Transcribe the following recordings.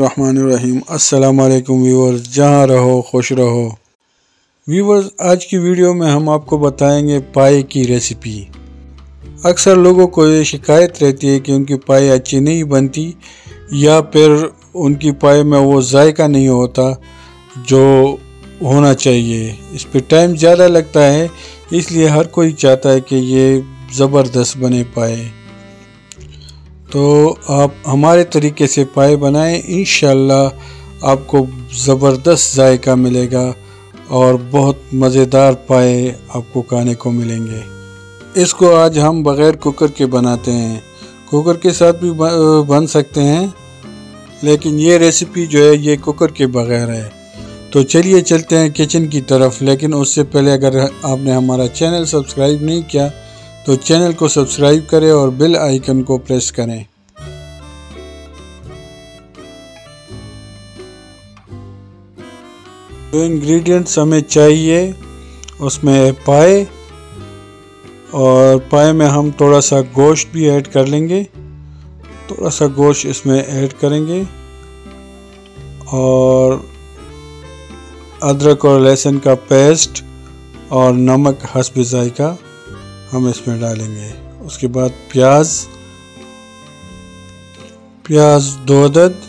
बिस्मिल्लाहिर्रहमानिर्रहीम। अस्सलाम वालेकुम व्यूवर्स, जहाँ रहो खुश रहो। व्यूवर्स, आज की वीडियो में हम आपको बताएंगे पाए की रेसिपी। अक्सर लोगों को ये शिकायत रहती है कि उनकी पाए अच्छी नहीं बनती या फिर उनकी पाए में वो जायका नहीं होता जो होना चाहिए। इस पर टाइम ज़्यादा लगता है, इसलिए हर कोई चाहता है कि ये ज़बरदस्त बने पाए। तो आप हमारे तरीके से पाए बनाएं, इंशाल्लाह आपको ज़बरदस्त जायका मिलेगा और बहुत मज़ेदार पाए आपको खाने को मिलेंगे। इसको आज हम बग़ैर कुकर के बनाते हैं। कुकर के साथ भी बन सकते हैं, लेकिन ये रेसिपी जो है ये कुकर के बग़ैर है। तो चलिए चलते हैं किचन की तरफ। लेकिन उससे पहले अगर आपने हमारा चैनल सब्सक्राइब नहीं किया तो चैनल को सब्सक्राइब करें और बेल आइकन को प्रेस करें। जो इंग्रेडिएंट्स हमें चाहिए उसमें है पाए, और पाए में हम थोड़ा सा गोश्त भी ऐड कर लेंगे। थोड़ा सा गोश्त इसमें ऐड करेंगे और अदरक और लहसुन का पेस्ट और नमक हस्ब जायका हम इसमें डालेंगे। उसके बाद प्याज 2 अदद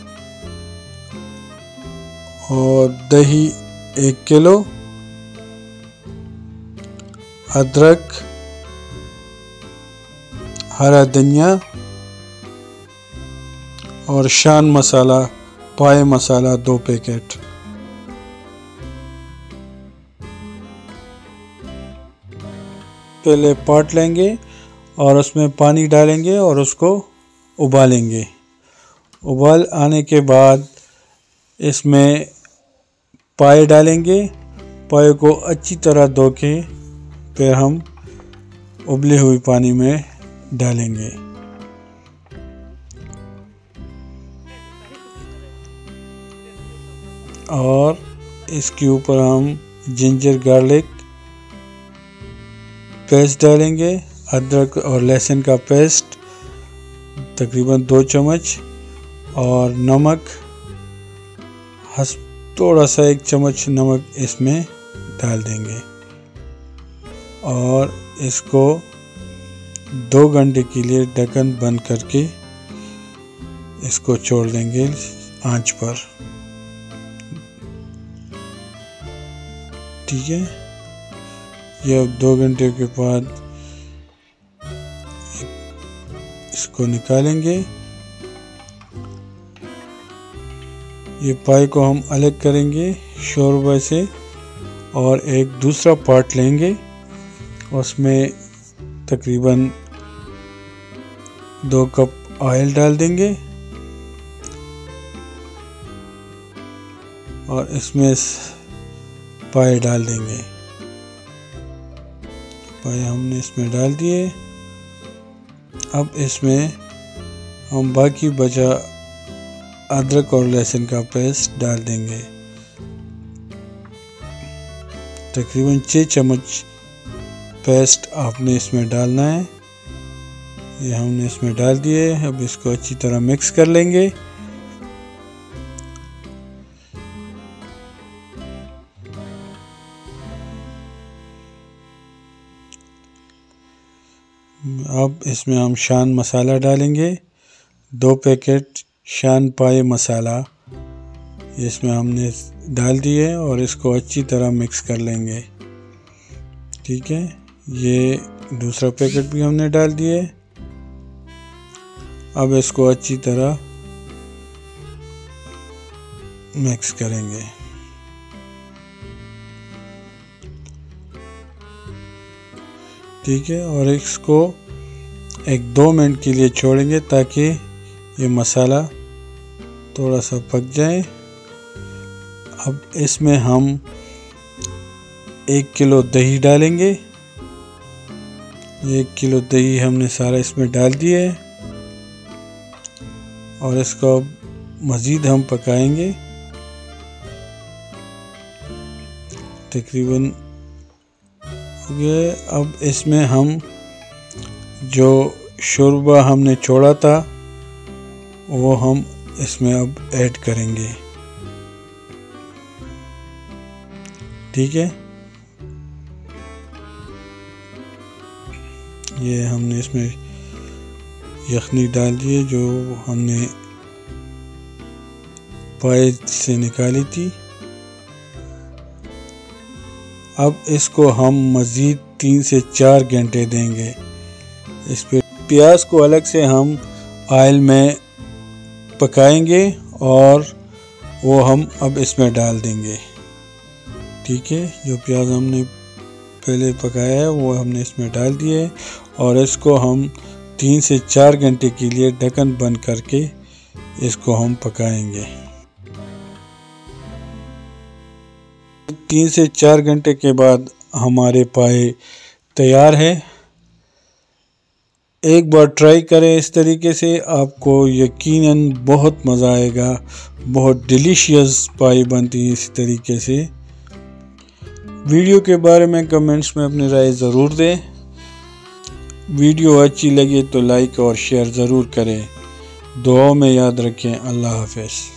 और दही 1 किलो, अदरक, हरा धनिया और शान मसाला, पाए मसाला 2 पैकेट। पहले पॉट लेंगे और उसमें पानी डालेंगे और उसको उबालेंगे। उबाल आने के बाद इसमें पाए डालेंगे। पाए को अच्छी तरह धो के फिर हम उबले हुए पानी में डालेंगे। और इसके ऊपर हम जिंजर गार्लिक पेस्ट डालेंगे, अदरक और लहसुन का पेस्ट तकरीबन 2 चम्मच और नमक थोड़ा सा 1 चम्मच नमक इसमें डाल देंगे और इसको 2 घंटे के लिए ढक्कन बंद करके इसको छोड़ देंगे आंच पर। ठीक है, ये अब 2 घंटे के बाद इसको निकालेंगे। ये पाए को हम अलग करेंगे शोरबा से और एक दूसरा पॉट लेंगे। उसमें तकरीबन 2 कप ऑयल डाल देंगे और इसमें पाए डाल देंगे। पाए हमने इसमें डाल दिए। अब इसमें हम बाकी बचा अदरक और लहसुन का पेस्ट डाल देंगे। तकरीबन 6 चम्मच पेस्ट आपने इसमें डालना है। ये हमने इसमें डाल दिए। अब इसको अच्छी तरह मिक्स कर लेंगे। अब इसमें हम शान मसाला डालेंगे, 2 पैकेट शान पाए मसाला इसमें हमने डाल दिए और इसको अच्छी तरह मिक्स कर लेंगे। ठीक है, ये दूसरा पैकेट भी हमने डाल दिए। अब इसको अच्छी तरह मिक्स करेंगे। ठीक है, और इसको 1-2 मिनट के लिए छोड़ेंगे ताकि ये मसाला थोड़ा सा पक जाए। अब इसमें हम 1 किलो दही डालेंगे। 1 किलो दही हमने सारा इसमें डाल दिया है और इसको अब मज़ीद हम पकाएंगे। तकरीबन हो गया। अब इसमें हम जो शोरबा हमने छोड़ा था वो हम इसमें अब ऐड करेंगे। ठीक है, ये हमने इसमें यखनी डाल दिए जो हमने पाए से निकाली थी। अब इसको हम मज़ीद 3 से 4 घंटे देंगे। इस पे प्याज को अलग से हम ऑयल में पकाएंगे और वो हम अब इसमें डाल देंगे। ठीक है, जो प्याज हमने पहले पकाया है वो हमने इसमें डाल दिए और इसको हम 3 से 4 घंटे के लिए ढक्कन बंद करके इसको हम पकाएंगे। 3 से 4 घंटे के बाद हमारे पाए तैयार है। एक बार ट्राई करें इस तरीके से, आपको यकीनन बहुत मज़ा आएगा। बहुत डिलीशियस पाई बनती है इसी तरीके से। वीडियो के बारे में कमेंट्स में अपनी राय ज़रूर दें। वीडियो अच्छी लगे तो लाइक और शेयर ज़रूर करें। दुआ में याद रखें। अल्लाह हाफ़िज़।